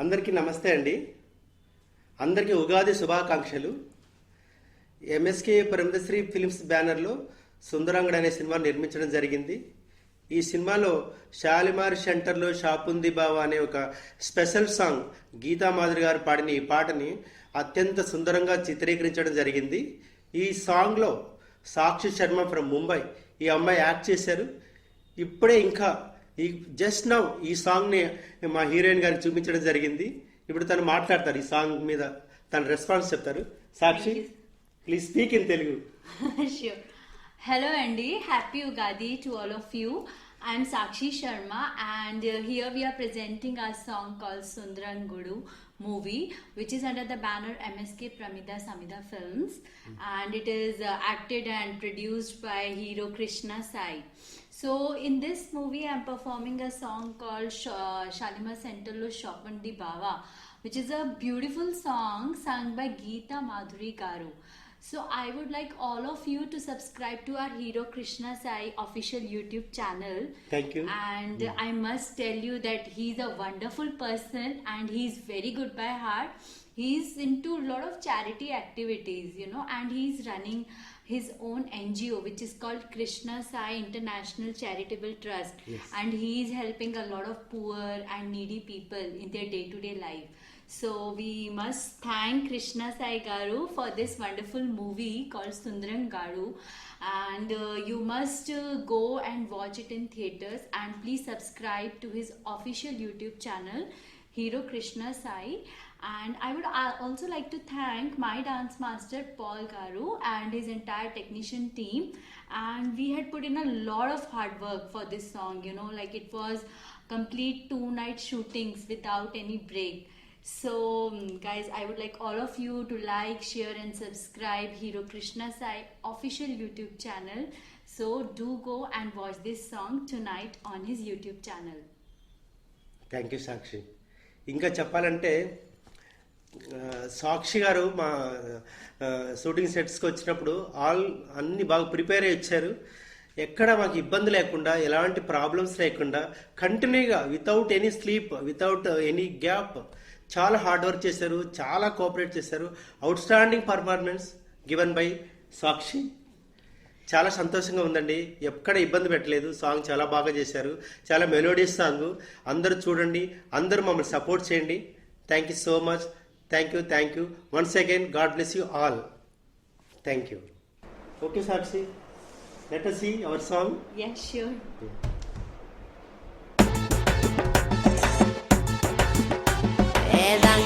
అందరికీ నమస్తే అండి. అందరికీ ఉగాది శుభాకాంక్షలు. ఎంఎస్కే పరమదశ్రీ ఫిలిమ్స్ బ్యానర్లో సుందరంగడ్ అనే సినిమా నిర్మించడం జరిగింది. ఈ సినిమాలో షాలిమార్ సెంటర్లో షాపుంది బావా అనే ఒక స్పెషల్ సాంగ్ గీతా మాధురి గారు పాడిన ఈ పాటని అత్యంత సుందరంగా చిత్రీకరించడం జరిగింది. ఈ సాంగ్లో సాక్షి శర్మ ఫ్రమ్ ముంబై ఈ అమ్మాయి యాక్ట్ చేశారు. ఇప్పుడే ఇంకా జస్ట్ నౌ ఈ సాంగ్ని మా హీరోయిన్ గారికి చూపించడం జరిగింది. ఇప్పుడు తను మాట్లాడతారు, ఈ సాంగ్ మీద తన రెస్పాన్స్ చెప్తారు. Sakshi, please speak in Telugu. Sure. Hello Andy, happy Ugadi to all of you. I'm Sakshi Sharma and here we are presenting our song called Sundarangudu movie, which is under the banner MSK Pramida Samida Films, and it is acted and produced by hero Krishna Sai. So in this movie I'm performing a song called Shalimar Centerlo Shopandi Bava, which is a beautiful song sung by Geeta Madhuri Garu. So I would like all of you to subscribe to our hero Krishna Sai official YouTube channel. Thank you. And I must tell you that he's a wonderful person and he's very good by heart. He's into a lot of charity activities, and he's running his own NGO which is called Krishna Sai International Charitable Trust. Yes. And he's helping a lot of poor and needy people in their day-to-day life. So we must thank Krishna Sai Garu for this wonderful movie called Sundarangudu, and you must go and watch it in theaters, and please subscribe to his official YouTube channel Hero Krishna Sai. And I would also like to thank my dance master Paul Garu and his entire technician team, and we had put in a lot of hard work for this song, like it was complete 2-night shootings without any break. So guys, I would like all of you to like, share and subscribe Hero Krishna Sai official YouTube channel. So do go and watch this song tonight on his YouTube channel. Thank you Sakshi. ఇంకా చెప్పాలంటే సాక్షి గారు మా shooting సెట్స్కి వచ్చినప్పుడు అన్ని బాగా prepare అయ్యి వచ్చారు. ఎక్కడ మాకు ఇబ్బంది లేకుండా, ఎలాంటి ప్రాబ్లమ్స్ లేకుండా కంటిన్యూగా without any sleep, without any gap చాలా హార్డ్ వర్క్ చేశారు, చాలా కోఆపరేట్ చేశారు. Outstanding performance given by Sakshi. చాలా సంతోషంగా ఉందండి. ఎక్కడ ఇబ్బంది పెట్టలేదు. సాంగ్ చాలా బాగా చేశారు. చాలా మెలోడియస్ సాంగ్. అందరూ చూడండి, అందరూ మమ్మల్ని సపోర్ట్ చేయండి. Thank you so much. Thank you. Once again God bless you all. Thank you. Okay Sakshi, let us see our song. Yes, sure. Eran